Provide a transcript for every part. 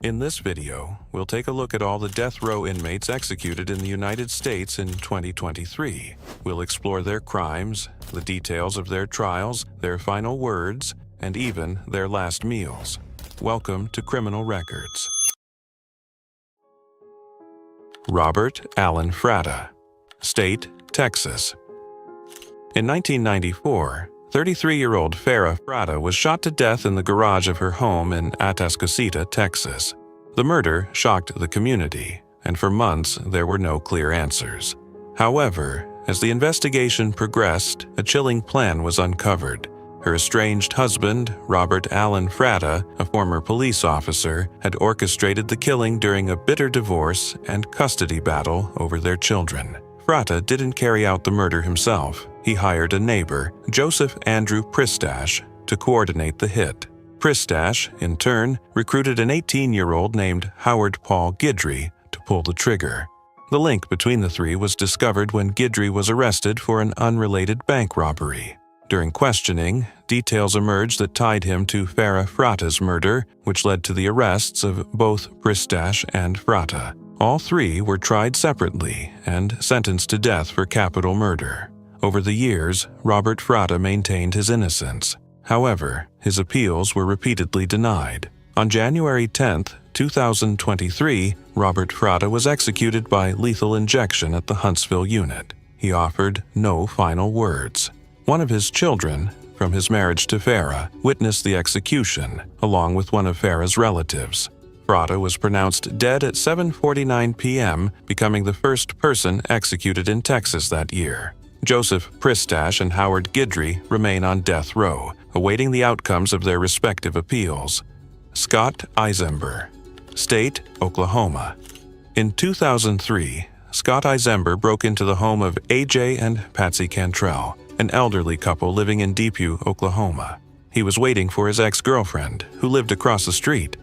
In this video, we'll take a look at all the death row inmates executed in the United States in 2023. We'll explore their crimes, the details of their trials, their final words, and even their last meals. Welcome to Criminal Records. Robert Allen Fratta, State, Texas. In 1994, 33-year-old Farrah Fratta was shot to death in the garage of her home in Atascocita, Texas. The murder shocked the community, and for months there were no clear answers. However, as the investigation progressed, a chilling plan was uncovered. Her estranged husband, Robert Allen Fratta, a former police officer, had orchestrated the killing during a bitter divorce and custody battle over their children. Fratta didn't carry out the murder himself. He hired a neighbor, Joseph Andrew Pristash, to coordinate the hit. Pristash, in turn, recruited an 18-year-old named Howard Paul Guidry to pull the trigger. The link between the three was discovered when Guidry was arrested for an unrelated bank robbery. During questioning, details emerged that tied him to Farrah Fratta's murder, which led to the arrests of both Pristash and Fratta. All three were tried separately and sentenced to death for capital murder. Over the years, Robert Fratta maintained his innocence. However, his appeals were repeatedly denied. On January 10, 2023, Robert Fratta was executed by lethal injection at the Huntsville unit. He offered no final words. One of his children, from his marriage to Farrah, witnessed the execution, along with one of Farrah's relatives. Fratta was pronounced dead at 7:49 p.m., becoming the first person executed in Texas that year. Joseph Pristash and Howard Guidry remain on death row, awaiting the outcomes of their respective appeals. Scott Eizember, State, Oklahoma. In 2003, Scott Eizember broke into the home of AJ and Patsy Cantrell, an elderly couple living in Depew, Oklahoma. He was waiting for his ex-girlfriend, who lived across the street.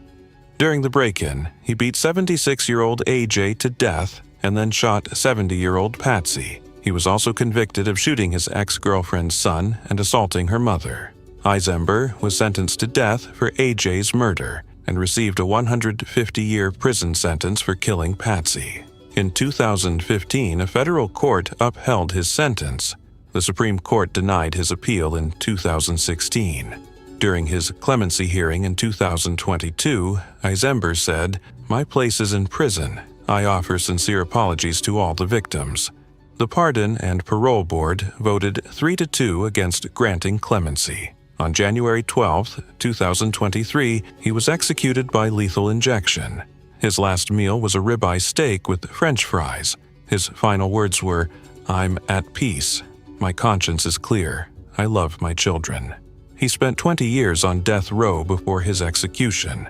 During the break-in, he beat 76-year-old AJ to death and then shot 70-year-old Patsy. He was also convicted of shooting his ex-girlfriend's son and assaulting her mother. Eizember was sentenced to death for AJ's murder and received a 150-year prison sentence for killing Patsy. In 2015, a federal court upheld his sentence. The Supreme Court denied his appeal in 2016. During his clemency hearing in 2022, Eizember said, "My place is in prison. I offer sincere apologies to all the victims." The Pardon and Parole Board voted 3-2 against granting clemency. On January 12, 2023, he was executed by lethal injection. His last meal was a ribeye steak with French fries. His final words were, "I'm at peace. My conscience is clear. I love my children." He spent 20 years on death row before his execution.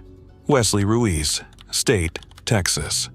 Wesley Ruiz, State, Texas.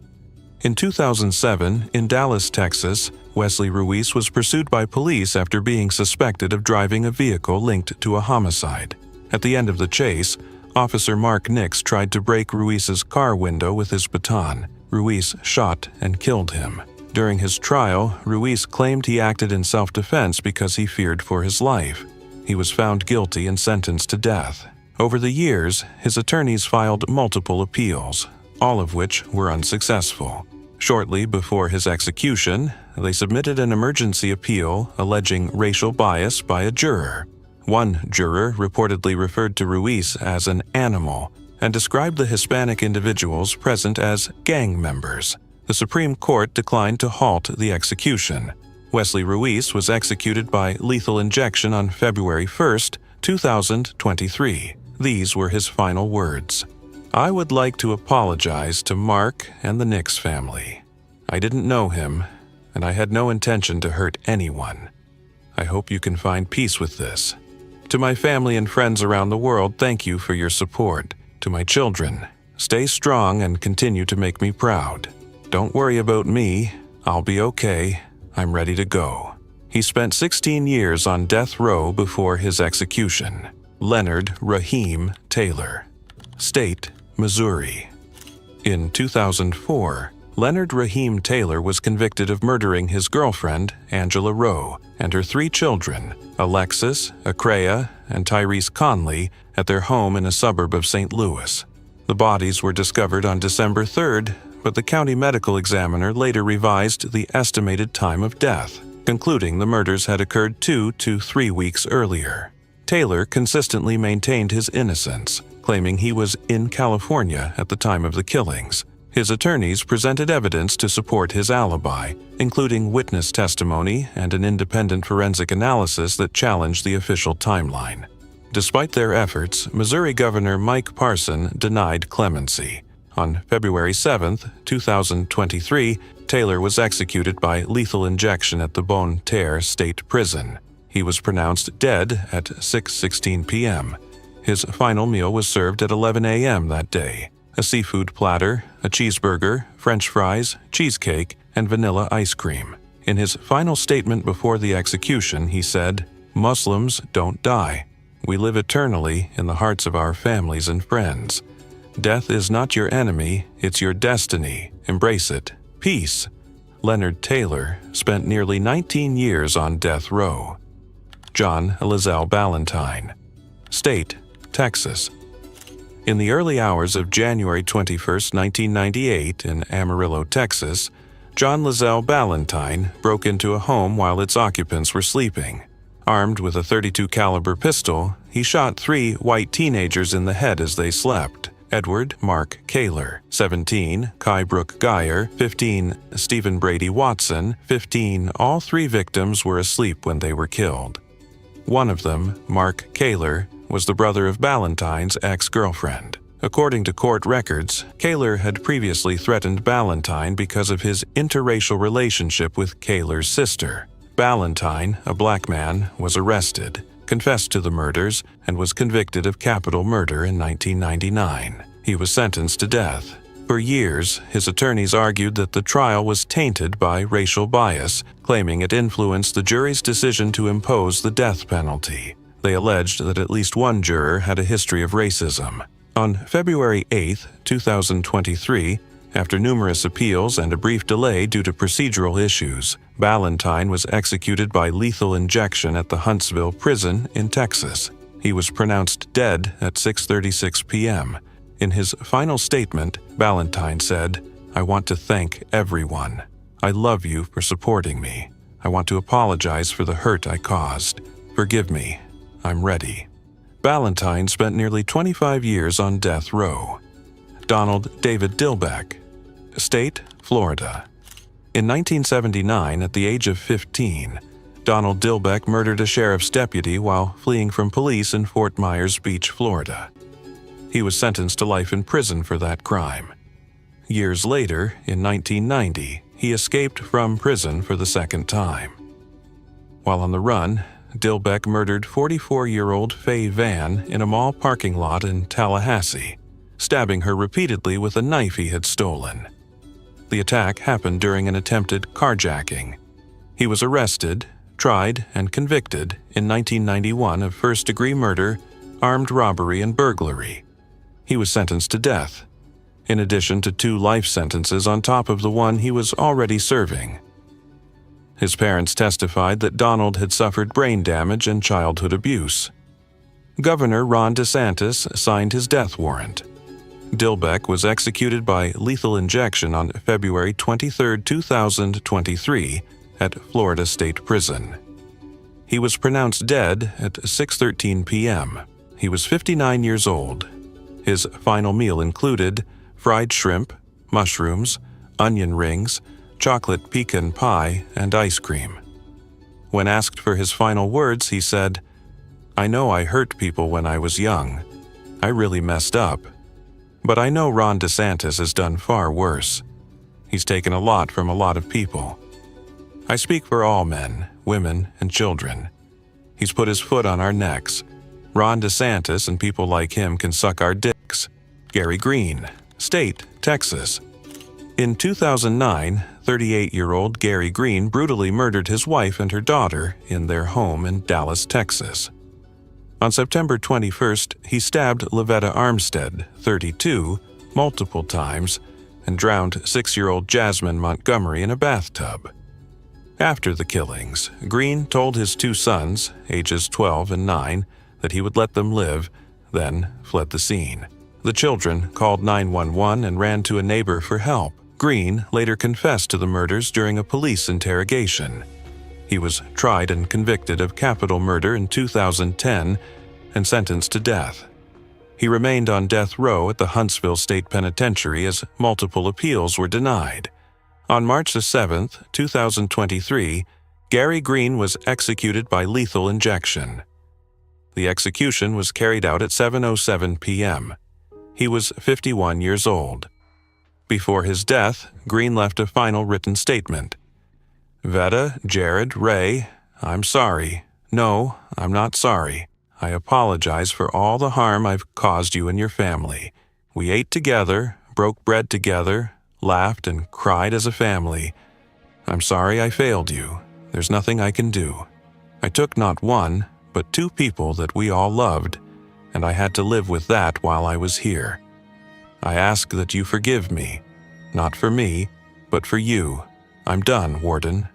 In 2007, in Dallas, Texas, Wesley Ruiz was pursued by police after being suspected of driving a vehicle linked to a homicide. At the end of the chase, Officer Mark Nix tried to break Ruiz's car window with his baton. Ruiz shot and killed him. During his trial, Ruiz claimed he acted in self-defense because he feared for his life. He was found guilty and sentenced to death. Over the years, his attorneys filed multiple appeals, all of which were unsuccessful. Shortly before his execution, they submitted an emergency appeal alleging racial bias by a juror. One juror reportedly referred to Ruiz as an animal and described the Hispanic individuals present as gang members. The Supreme Court declined to halt the execution. Wesley Ruiz was executed by lethal injection on February 1, 2023. These were his final words. "I would like to apologize to Mark and the Nix family. I didn't know him, and I had no intention to hurt anyone. I hope you can find peace with this. To my family and friends around the world, thank you for your support. To my children, stay strong and continue to make me proud. Don't worry about me. I'll be okay. I'm ready to go." He spent 16 years on death row before his execution. Leonard Raheem Taylor, State, Misuri. In 2004, Leonard Raheem Taylor was convicted of murdering his girlfriend, Angela Rowe, and her 3 children, Alexis, Acrea, and Tyrese Conley, at their home in a suburb of St. Louis. The bodies were discovered on December 3rd, but the county medical examiner later revised the estimated time of death, concluding the murders had occurred 2 to 3 weeks earlier. Taylor consistently maintained his innocence, claiming he was in California at the time of the killings. His attorneys presented evidence to support his alibi, including witness testimony and an independent forensic analysis that challenged the official timeline. Despite their efforts, Missouri Governor Mike Parson denied clemency. On February 7, 2023, Taylor was executed by lethal injection at the Monteil State Prison. He was pronounced dead at 6:16 p.m. His final meal was served at 11 a.m. that day: a seafood platter, a cheeseburger, French fries, cheesecake, and vanilla ice cream. In his final statement before the execution, he said, "Muslims don't die. We live eternally in the hearts of our families and friends. Death is not your enemy, it's your destiny. Embrace it. Peace." Leonard Taylor spent nearly 19 years on death row. John Lezell Balentine, State, Texas. In the early hours of January 21, 1998, in Amarillo, Texas, John Lezell Balentine broke into a home while its occupants were sleeping. Armed with a .32 caliber pistol, he shot 3 white teenagers in the head as they slept: Edward Mark Kaler, 17, Kai Brooke Geyer, 15, Stephen Brady Watson, 15. All 3 victims were asleep when they were killed. One of them, Mark Kaler, was the brother of Balentine's ex-girlfriend. According to court records, Kaler had previously threatened Balentine because of his interracial relationship with Kaler's sister. Balentine, a black man, was arrested, confessed to the murders, and was convicted of capital murder in 1999. He was sentenced to death. For years, his attorneys argued that the trial was tainted by racial bias, claiming it influenced the jury's decision to impose the death penalty. They alleged that at least one juror had a history of racism. On February 8, 2023, after numerous appeals and a brief delay due to procedural issues, Balentine was executed by lethal injection at the Huntsville prison in Texas. He was pronounced dead at 6:36 p.m. In his final statement, Balentine said, "I want to thank everyone. I love you for supporting me. I want to apologize for the hurt I caused. Forgive me. I'm ready." Balentine spent nearly 25 years on death row. Donald David Dillbeck, State, Florida. In 1979, at the age of 15, Donald Dillbeck murdered a sheriff's deputy while fleeing from police in Fort Myers Beach, Florida. He was sentenced to life in prison for that crime. Years later, in 1990, he escaped from prison for the second time. While on the run, Dillbeck murdered 44-year-old Faye Van in a mall parking lot in Tallahassee, stabbing her repeatedly with a knife he had stolen. The attack happened during an attempted carjacking. He was arrested, tried, and convicted in 1991 of first-degree murder, armed robbery, and burglary. He was sentenced to death, in addition to 2 life sentences on top of the one he was already serving. His parents testified that Donald had suffered brain damage and childhood abuse. Governor Ron DeSantis signed his death warrant. Dillbeck was executed by lethal injection on February 23, 2023, at Florida State Prison. He was pronounced dead at 6:13 p.m. He was 59 years old. His final meal included fried shrimp, mushrooms, onion rings, chocolate pecan pie, and ice cream. When asked for his final words, he said, "I know I hurt people when I was young. I really messed up. But I know Ron DeSantis has done far worse. He's taken a lot from a lot of people. I speak for all men, women, and children. He's put his foot on our necks. Ron DeSantis and people like him can suck our dicks." Gary Green, State, Texas. In 2009, 38-year-old Gary Green brutally murdered his wife and her daughter in their home in Dallas, Texas. On September 21st, he stabbed Lavetta Armstead, 32, multiple times and drowned 6-year-old Jasmine Montgomery in a bathtub. After the killings, Green told his 2 sons, ages 12 and 9, that he would let them live, then fled the scene. The children called 911 and ran to a neighbor for help. Green later confessed to the murders during a police interrogation. He was tried and convicted of capital murder in 2010 and sentenced to death. He remained on death row at the Huntsville State Penitentiary as multiple appeals were denied. On March 7, 2023, Gary Green was executed by lethal injection. The execution was carried out at 7:07 p.m. He was 51 years old. Before his death, Green left a final written statement. "Vetta, Jared, Ray, I'm sorry. No, I'm not sorry. I apologize for all the harm I've caused you and your family. We ate together, broke bread together, laughed and cried as a family. I'm sorry I failed you. There's nothing I can do. I took not one, but two people that we all loved, and I had to live with that while I was here. I ask that you forgive me, not for me, but for you. I'm done, Warden."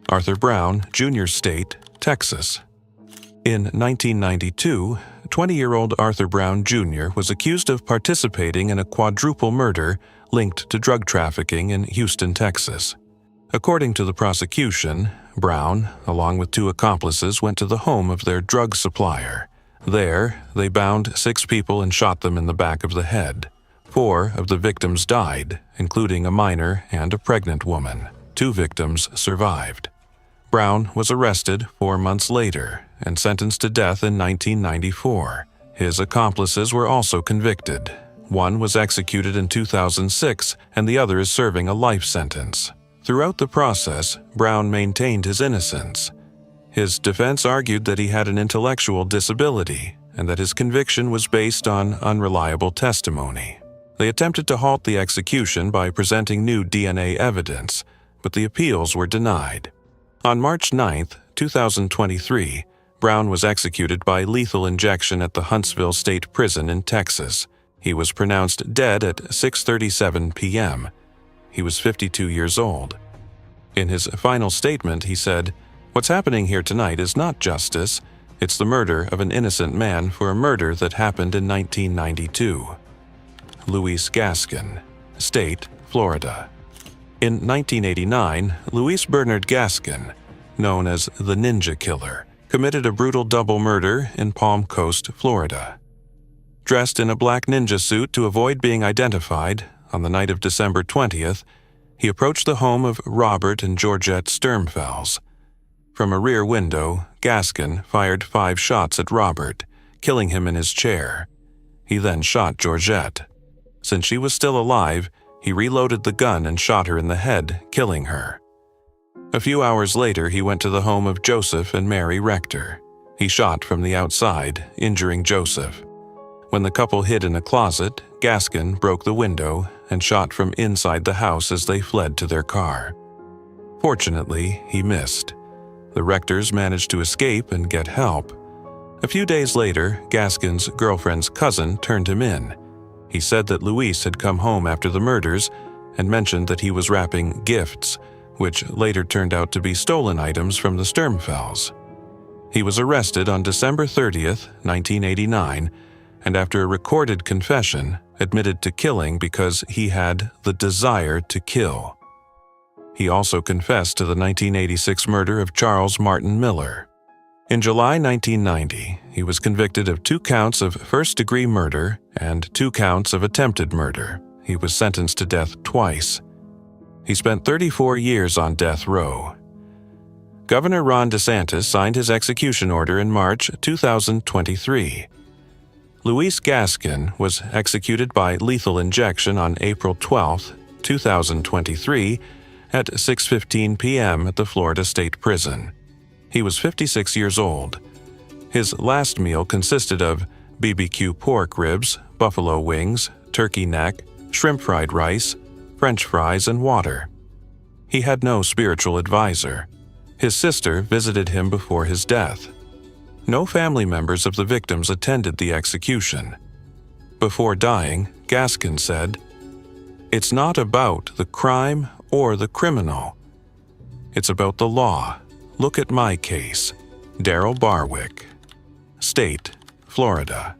Arthur Brown, Jr. State, Texas. In 1992, 20-year-old Arthur Brown Jr. was accused of participating in a quadruple murder linked to drug trafficking in Houston, Texas. According to the prosecution, Brown, along with two accomplices, went to the home of their drug supplier. There, they bound 6 people and shot them in the back of the head. 4 of the victims died, including a minor and a pregnant woman. 2 victims survived. Brown was arrested 4 months later and sentenced to death in 1994. His accomplices were also convicted. One was executed in 2006, and the other is serving a life sentence. Throughout the process, Brown maintained his innocence. His defense argued that he had an intellectual disability and that his conviction was based on unreliable testimony. They attempted to halt the execution by presenting new DNA evidence, but the appeals were denied. On March 9, 2023, Brown was executed by lethal injection at the Huntsville State Prison in Texas. He was pronounced dead at 6:37 p.m. He was 52 years old. In his final statement, he said, "What's happening here tonight is not justice. It's the murder of an innocent man for a murder that happened in 1992. Luis Gaskin, State, Florida. In 1989, Luis Bernard Gaskin, known as the Ninja Killer, committed a brutal double murder in Palm Coast, Florida. Dressed in a black ninja suit to avoid being identified, on the night of December 20th, he approached the home of Robert and Georgette Sturmfels. From a rear window, Gaskin fired 5 shots at Robert, killing him in his chair. He then shot Georgette. Since she was still alive, he reloaded the gun and shot her in the head, killing her. A few hours later, he went to the home of Joseph and Mary Rector. He shot from the outside, injuring Joseph. When the couple hid in a closet, Gaskin broke the window and shot from inside the house as they fled to their car. Fortunately, he missed. The Rectors managed to escape and get help. A few days later, Gaskin's girlfriend's cousin turned him in. He said that Luis had come home after the murders and mentioned that he was wrapping gifts, which later turned out to be stolen items from the Sturmfels. He was arrested on December 30th, 1989, and after a recorded confession, admitted to killing because he had the desire to kill. He also confessed to the 1986 murder of Charles Martin Miller. In July 1990, he was convicted of 2 counts of first-degree murder and 2 counts of attempted murder. He was sentenced to death twice. He spent 34 years on death row. Governor Ron DeSantis signed his execution order in March 2023. Luis Gaskin was executed by lethal injection on April 12, 2023, at 6:15 p.m. at the Florida State Prison. He was 56 years old. His last meal consisted of BBQ pork ribs, buffalo wings, turkey neck, shrimp fried rice, French fries, and water. He had no spiritual advisor. His sister visited him before his death. No family members of the victims attended the execution. Before dying, Gaskin said, "It's not about the crime or the criminal. It's about the law. Look at my case." Darryl Barwick, State, Florida.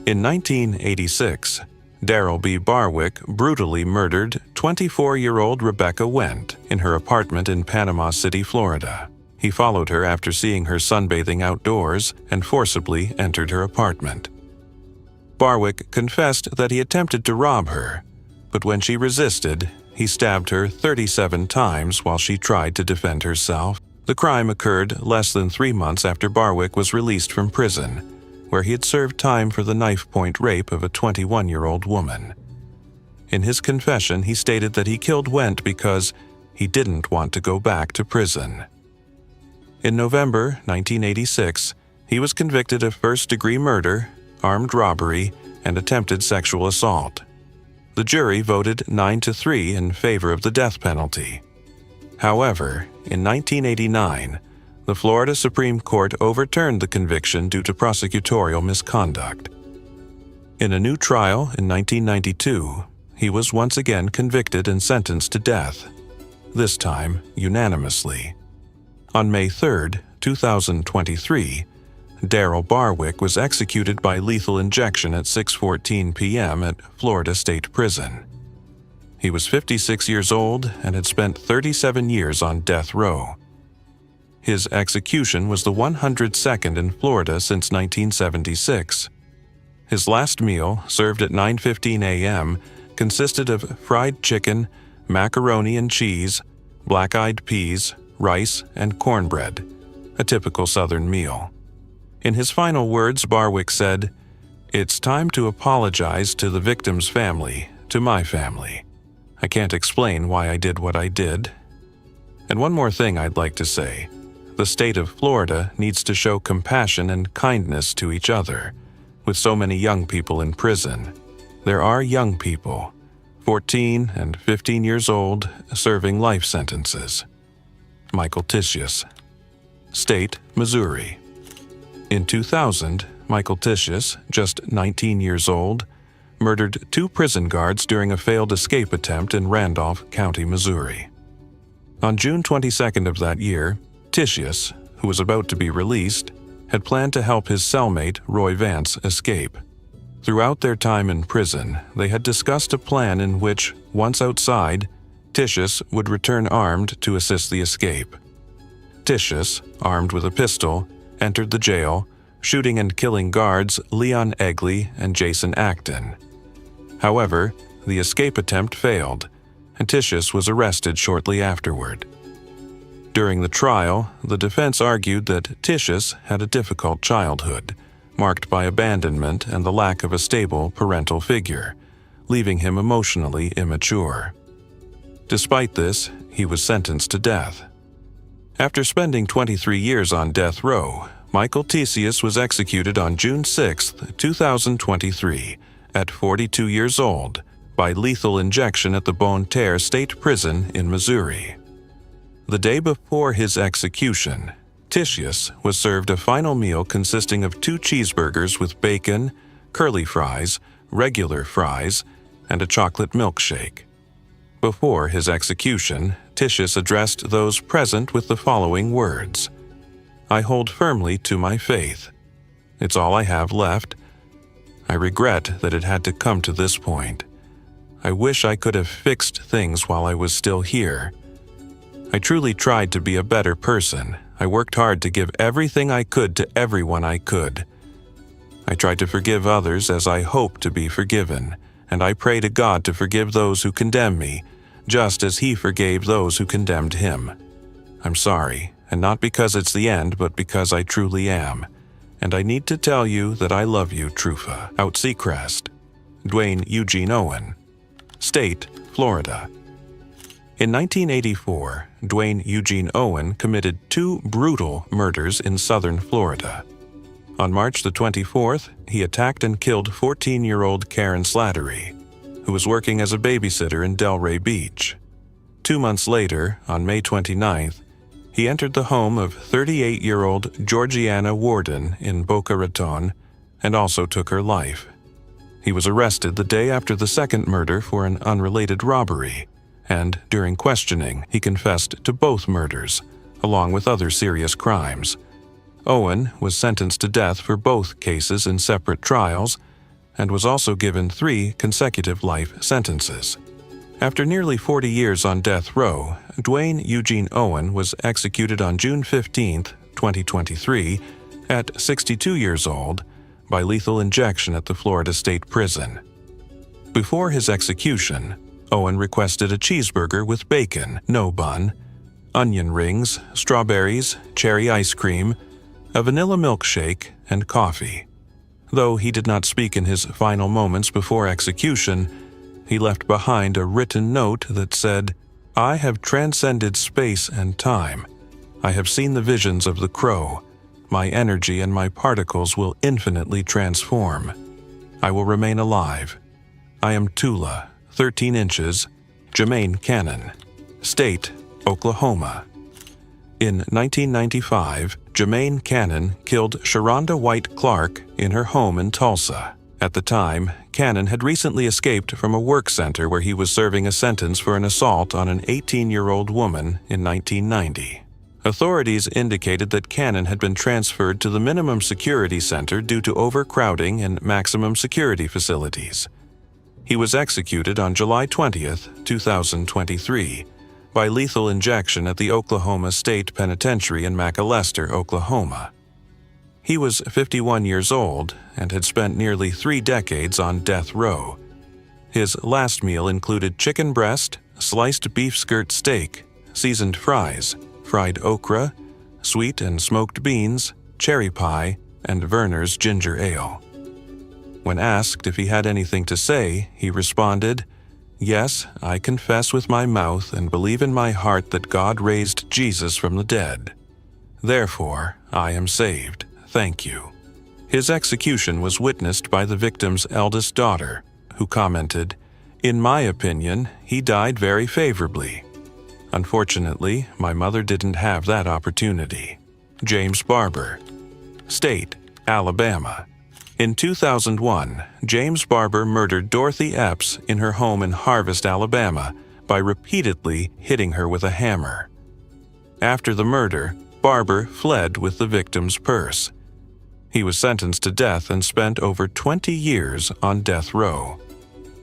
In 1986, Darryl B. Barwick brutally murdered 24-year-old Rebecca Went in her apartment in Panama City, Florida. He followed her after seeing her sunbathing outdoors and forcibly entered her apartment. Barwick confessed that he attempted to rob her, but when she resisted, he stabbed her 37 times while she tried to defend herself. The crime occurred less than 3 months after Barwick was released from prison, where he had served time for the knife-point rape of a 21-year-old woman. In his confession, he stated that he killed Went because he didn't want to go back to prison. In November 1986, he was convicted of first-degree murder, armed robbery, and attempted sexual assault. The jury voted 9-3 in favor of the death penalty. However, in 1989, the Florida Supreme Court overturned the conviction due to prosecutorial misconduct. In a new trial in 1992, he was once again convicted and sentenced to death, this time unanimously. On May 3, 2023, Darryl Barwick was executed by lethal injection at 6:14 p.m. at Florida State Prison. He was 56 years old and had spent 37 years on death row. His execution was the 102nd in Florida since 1976. His last meal, served at 9:15 a.m., consisted of fried chicken, macaroni and cheese, black-eyed peas, rice, and cornbread, a typical Southern meal. In his final words, Barwick said, "It's time to apologize to the victim's family, to my family. I can't explain why I did what I did. And one more thing I'd like to say. The state of Florida needs to show compassion and kindness to each other. With so many young people in prison, there are young people, 14 and 15 years old, serving life sentences." Michael Tisius, State, Misuri. In 2000, Michael Tisius, just 19 years old, murdered 2 prison guards during a failed escape attempt in Randolph County, Missouri. On June 22nd of that year, Tisius, who was about to be released, had planned to help his cellmate, Roy Vance, escape. Throughout their time in prison, they had discussed a plan in which, once outside, Tisius would return armed to assist the escape. Tisius, armed with a pistol, entered the jail, shooting and killing guards Leon Egley and Jason Acton. However, the escape attempt failed, and Tisius was arrested shortly afterward. During the trial, the defense argued that Tisius had a difficult childhood, marked by abandonment and the lack of a stable parental figure, leaving him emotionally immature. Despite this, he was sentenced to death. After spending 23 years on death row, Michael Tisius was executed on June 6, 2023, at 42 years old, by lethal injection at the Monteil State Prison in Missouri. The day before his execution, Tisius was served a final meal consisting of 2 cheeseburgers with bacon, curly fries, regular fries, and a chocolate milkshake. Before his execution, Tisius addressed those present with the following words: "I hold firmly to my faith. It's all I have left. I regret that it had to come to this point. I wish I could have fixed things while I was still here. I truly tried to be a better person. I worked hard to give everything I could to everyone I could. I tried to forgive others as I hope to be forgiven, and I pray to God to forgive those who condemn me, just as He forgave those who condemned Him. I'm sorry, and not because it's the end, but because I truly am. And I need to tell you that I love you, Trufa. Out Seacrest. Duane Eugene Owen. State, Florida." In 1984, Duane Eugene Owen committed 2 brutal murders in southern Florida. On March the 24th, he attacked and killed 14-year-old Karen Slattery, who was working as a babysitter in Delray Beach. 2 months later, on May 29th, he entered the home of 38-year-old Georgiana Warden in Boca Raton and also took her life. He was arrested the day after the second murder for an unrelated robbery, and during questioning, he confessed to both murders, along with other serious crimes. Owen was sentenced to death for both cases in separate trials, and was also given 3 consecutive life sentences. After nearly 40 years on death row, Duane Eugene Owen was executed on June 15, 2023, at 62 years old, by lethal injection at the Florida State Prison. Before his execution, Owen requested a cheeseburger with bacon, no bun, onion rings, strawberries, cherry ice cream, a vanilla milkshake, and coffee. Though he did not speak in his final moments before execution, he left behind a written note that said, "I have transcended space and time. I have seen the visions of the crow. My energy and my particles will infinitely transform. I will remain alive. I am Tula, 13 inches, Jemaine Cannon. State, Oklahoma." In 1995, Jemaine Cannon killed Sharonda White Clark in her home in Tulsa. At the time, Cannon had recently escaped from a work center where he was serving a sentence for an assault on an 18-year-old woman in 1990. Authorities indicated that Cannon had been transferred to the minimum security center due to overcrowding in maximum security facilities. He was executed on July 20, 2023, by lethal injection at the Oklahoma State Penitentiary in McAlester, Oklahoma. He was 51 years old and had spent nearly 3 decades on death row. His last meal included chicken breast, sliced beef skirt steak, seasoned fries, fried okra, sweet and smoked beans, cherry pie, and Werner's ginger ale. When asked if he had anything to say, he responded, "Yes, I confess with my mouth and believe in my heart that God raised Jesus from the dead. Therefore, I am saved. Thank you." His execution was witnessed by the victim's eldest daughter, who commented, "In my opinion, he died very favorably. Unfortunately, my mother didn't have that opportunity." James Barber. State, Alabama. In 2001, James Barber murdered Dorothy Epps in her home in Harvest, Alabama, by repeatedly hitting her with a hammer. After the murder, Barber fled with the victim's purse. He was sentenced to death and spent over 20 years on death row.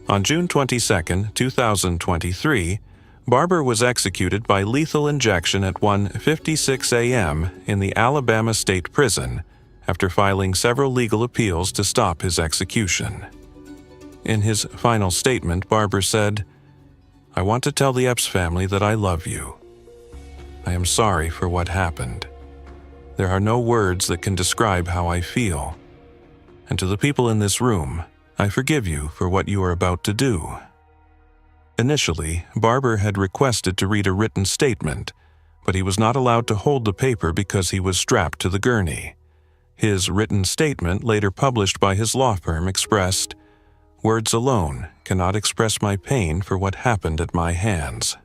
On June 22, 2023, Barber was executed by lethal injection at 1:56 a.m. in the Alabama State Prison after filing several legal appeals to stop his execution. In his final statement, Barber said, "I want to tell the Epps family that I love you. I am sorry for what happened. There are no words that can describe how I feel. And to the people in this room, I forgive you for what you are about to do." Initially, Barber had requested to read a written statement, but he was not allowed to hold the paper because he was strapped to the gurney. His written statement, later published by his law firm, expressed, "Words alone cannot express my pain for what happened at my hands."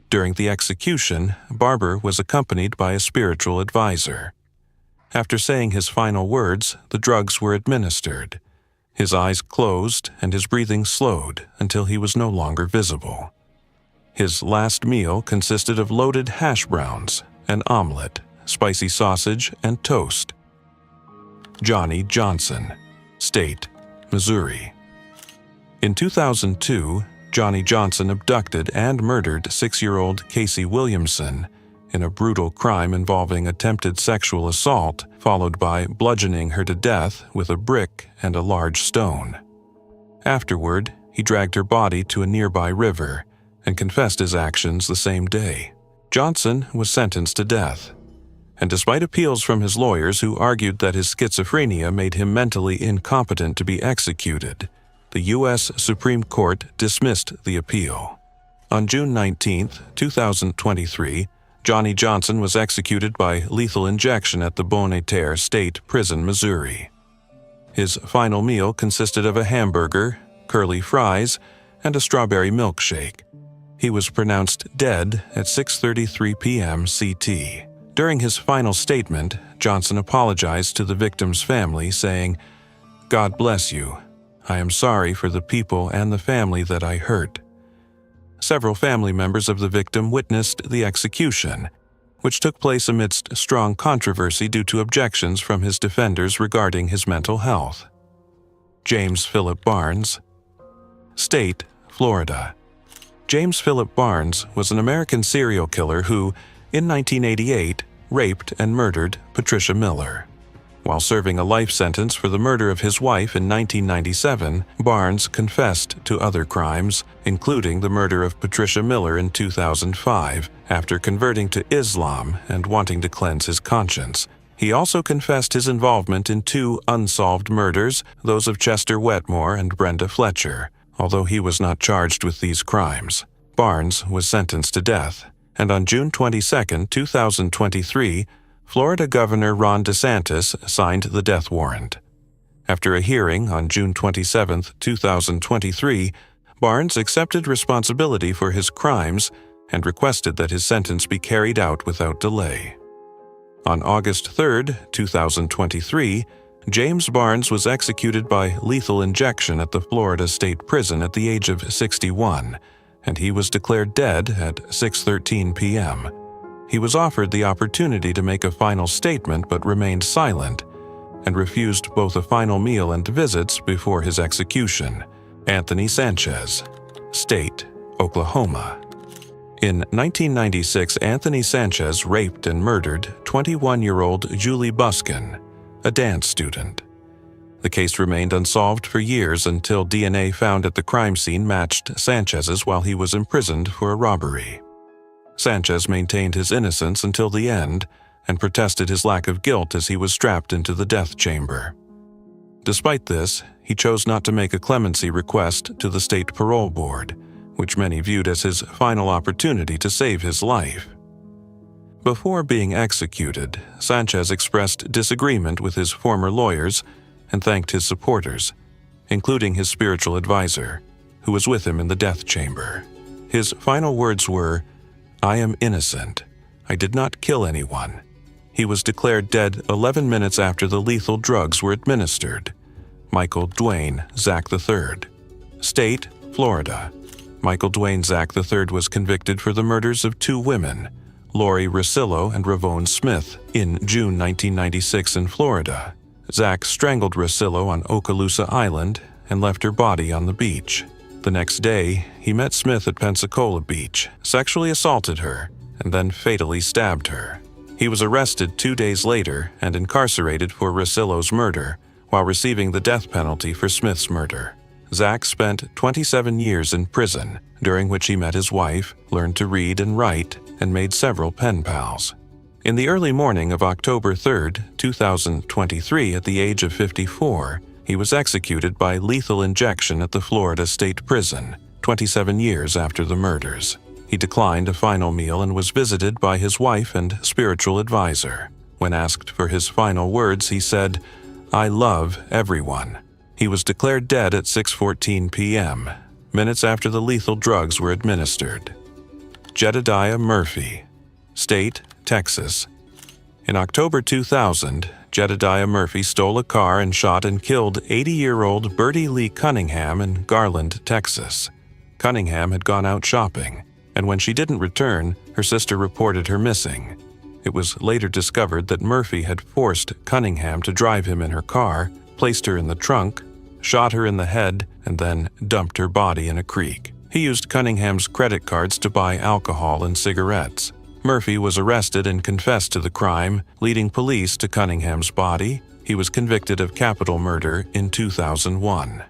During the execution, Barber was accompanied by a spiritual advisor. After saying his final words, the drugs were administered. His eyes closed and his breathing slowed until he was no longer visible. His last meal consisted of loaded hash browns, an omelet, spicy sausage, and toast. Johnny Johnson. State, Misuri. In 2002, Johnny Johnson abducted and murdered 6-year-old Casey Williamson in a brutal crime involving attempted sexual assault, followed by bludgeoning her to death with a brick and a large stone. Afterward, he dragged her body to a nearby river and confessed his actions the same day. Johnson was sentenced to death, and despite appeals from his lawyers who argued that his schizophrenia made him mentally incompetent to be executed, the U.S. Supreme Court dismissed the appeal. On June 19, 2023, Johnny Johnson was executed by lethal injection at the Bonne-Terre State Prison, Missouri. His final meal consisted of a hamburger, curly fries, and a strawberry milkshake. He was pronounced dead at 6:33 p.m. CT. During his final statement, Johnson apologized to the victim's family, saying, "God bless you. I am sorry for the people and the family that I hurt." Several family members of the victim witnessed the execution, which took place amidst strong controversy due to objections from his defenders regarding his mental health. James Philip Barnes. State, Florida. James Philip Barnes was an American serial killer who, in 1988, raped and murdered Patricia Miller. While serving a life sentence for the murder of his wife in 1997, Barnes confessed to other crimes, including the murder of Patricia Miller in 2005, after converting to Islam and wanting to cleanse his conscience. He also confessed his involvement in 2 unsolved murders, those of Chester Wetmore and Brenda Fletcher, although he was not charged with these crimes. Barnes was sentenced to death, and on June 22, 2023, Florida Governor Ron DeSantis signed the death warrant. After a hearing on June 27, 2023, Barnes accepted responsibility for his crimes and requested that his sentence be carried out without delay. On August 3, 2023, James Barnes was executed by lethal injection at the Florida State Prison at the age of 61, and he was declared dead at 6:13 p.m. He was offered the opportunity to make a final statement but remained silent and refused both a final meal and visits before his execution. Anthony Sánchez, State, Oklahoma. In 1996, Anthony Sánchez raped and murdered 21-year-old Julie Buskin, a dance student. The case remained unsolved for years until DNA found at the crime scene matched Sánchez's while he was imprisoned for a robbery. Sánchez maintained his innocence until the end and protested his lack of guilt as he was strapped into the death chamber. Despite this, he chose not to make a clemency request to the state parole board, which many viewed as his final opportunity to save his life. Before being executed, Sánchez expressed disagreement with his former lawyers and thanked his supporters, including his spiritual advisor, who was with him in the death chamber. His final words were, "I am innocent. I did not kill anyone." He was declared dead 11 minutes after the lethal drugs were administered. Michael Duane Zack III. State, Florida. Michael Duane Zack III was convicted for the murders of 2 women, Lori Rosillo and Ravone Smith, in June 1996 in Florida. Zack strangled Rosillo on Okaloosa Island and left her body on the beach. The next day, he met Smith at Pensacola Beach, sexually assaulted her, and then fatally stabbed her. He was arrested 2 days later and incarcerated for Rosillo's murder, while receiving the death penalty for Smith's murder. Zack spent 27 years in prison, during which he met his wife, learned to read and write, and made several pen pals. In the early morning of October 3, 2023, at the age of 54, he was executed by lethal injection at the Florida State Prison, 27 years after the murders. He declined a final meal and was visited by his wife and spiritual advisor. When asked for his final words, he said, "I love everyone." He was declared dead at 6:14 p.m., minutes after the lethal drugs were administered. Jedidiah Murphy, State, Texas. In October 2000, Jedidiah Murphy stole a car and shot and killed 80-year-old Bertie Lee Cunningham in Garland, Texas. Cunningham had gone out shopping, and when she didn't return, her sister reported her missing. It was later discovered that Murphy had forced Cunningham to drive him in her car, placed her in the trunk, shot her in the head, and then dumped her body in a creek. He used Cunningham's credit cards to buy alcohol and cigarettes. Murphy was arrested and confessed to the crime, leading police to Cunningham's body. He was convicted of capital murder in 2001.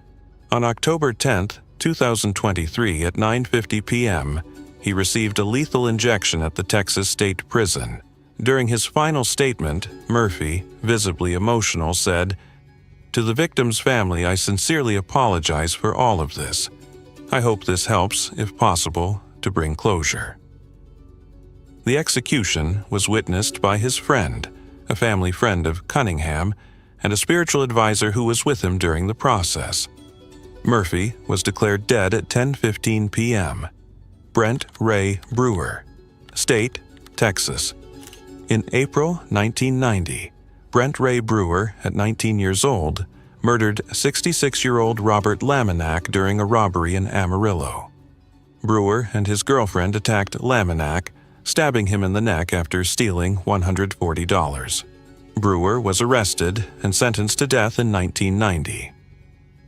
On October 10, 2023 at 9:50 p.m., he received a lethal injection at the Texas State Prison. During his final statement, Murphy, visibly emotional, said, "To the victim's family, I sincerely apologize for all of this. I hope this helps, if possible, to bring closure." The execution was witnessed by his friend, a family friend of Cunningham, and a spiritual advisor who was with him during the process. Murphy was declared dead at 10:15 p.m. Brent Ray Brewer, State, Texas. In April 1990, Brent Ray Brewer, at 19 years old, murdered 66-year-old Robert Laminack during a robbery in Amarillo. Brewer and his girlfriend attacked Laminack, stabbing him in the neck after stealing $140. Brewer was arrested and sentenced to death in 1990.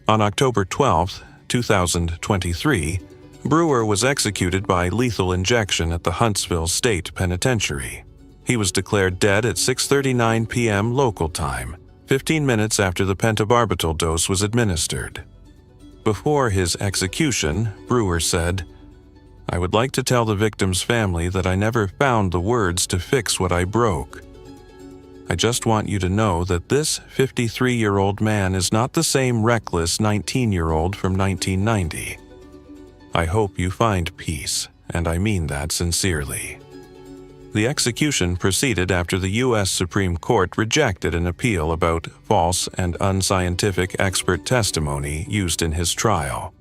On October 12, 2023, Brewer was executed by lethal injection at the Huntsville State Penitentiary. He was declared dead at 6:39 p.m. local time, 15 minutes after the pentobarbital dose was administered. Before his execution, Brewer said, "I would like to tell the victim's family that I never found the words to fix what I broke. I just want you to know that this 53-year-old man is not the same reckless 19-year-old from 1990. I hope you find peace, and I mean that sincerely." The execution proceeded after the U.S. Supreme Court rejected an appeal about false and unscientific expert testimony used in his trial.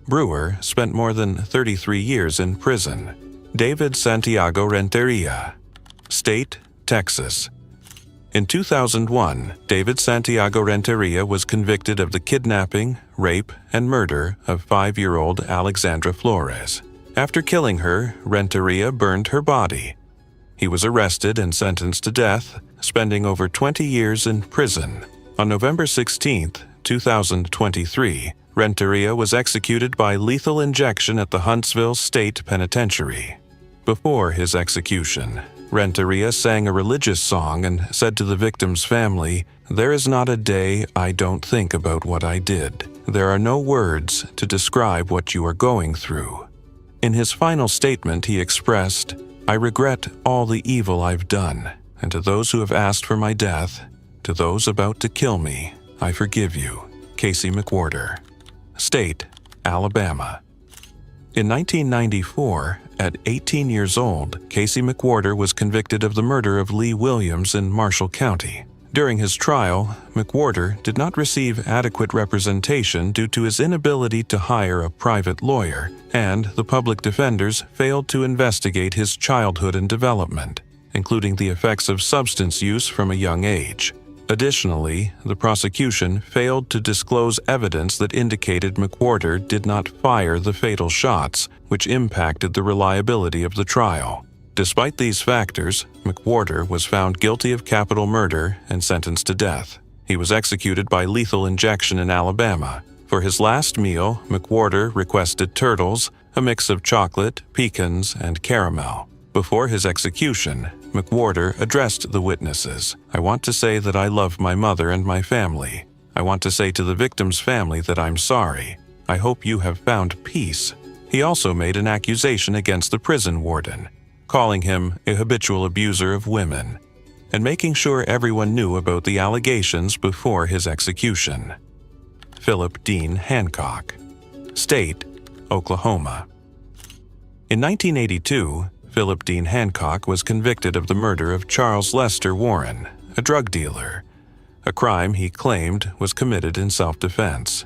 Brewer spent more than 33 years in prison. David Santiago Renteria, State, Texas. In 2001, David Santiago Renteria was convicted of the kidnapping, rape, and murder of 5-year-old Alexandra Flores. After killing her, Renteria burned her body. He was arrested and sentenced to death, spending over 20 years in prison. On November 16, 2023, Renteria was executed by lethal injection at the Huntsville State Penitentiary. Before his execution, Renteria sang a religious song and said to the victim's family, "There is not a day I don't think about what I did. There are no words to describe what you are going through." In his final statement, he expressed, "I regret all the evil I've done, and to those who have asked for my death, to those about to kill me, I forgive you." Casey McWhorter, State, Alabama. In 1994, at 18 years old, Casey McWhorter was convicted of the murder of Lee Williams in Marshall County. During his trial, McWhorter did not receive adequate representation due to his inability to hire a private lawyer, and the public defenders failed to investigate his childhood and development, including the effects of substance use from a young age. Additionally, the prosecution failed to disclose evidence that indicated McWhorter did not fire the fatal shots, which impacted the reliability of the trial. Despite these factors, McWhorter was found guilty of capital murder and sentenced to death. He was executed by lethal injection in Alabama. For his last meal, McWhorter requested turtles, a mix of chocolate, pecans, and caramel. Before his execution, McWhorter addressed the witnesses. "I want to say that I love my mother and my family. I want to say to the victim's family that I'm sorry. I hope you have found peace." He also made an accusation against the prison warden, calling him a habitual abuser of women, and making sure everyone knew about the allegations before his execution. Phillip Dean Hancock, State, Oklahoma. In 1982, Phillip Dean Hancock was convicted of the murder of Charles Lester Warren, a drug dealer, a crime he claimed was committed in self-defense.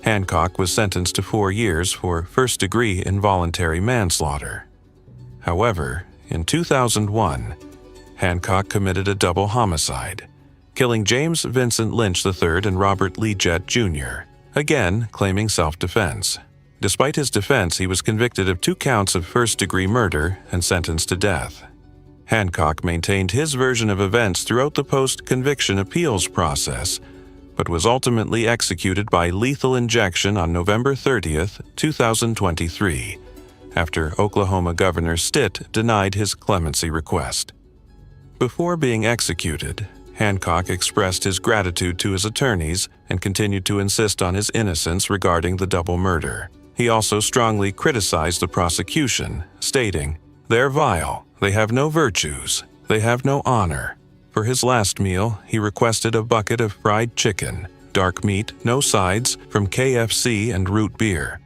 Hancock was sentenced to 4 years for first-degree involuntary manslaughter. However, in 2001, Hancock committed a double homicide, killing James Vincent Lynch III and Robert Lee Jett Jr., again claiming self-defense. Despite his defense, he was convicted of 2 counts of first-degree murder and sentenced to death. Hancock maintained his version of events throughout the post-conviction appeals process, but was ultimately executed by lethal injection on November 30, 2023. After Oklahoma Governor Stitt denied his clemency request. Before being executed, Hancock expressed his gratitude to his attorneys and continued to insist on his innocence regarding the double murder. He also strongly criticized the prosecution, stating, "They're vile, they have no virtues, they have no honor." For his last meal, he requested a bucket of fried chicken, dark meat, no sides, from KFC and root beer.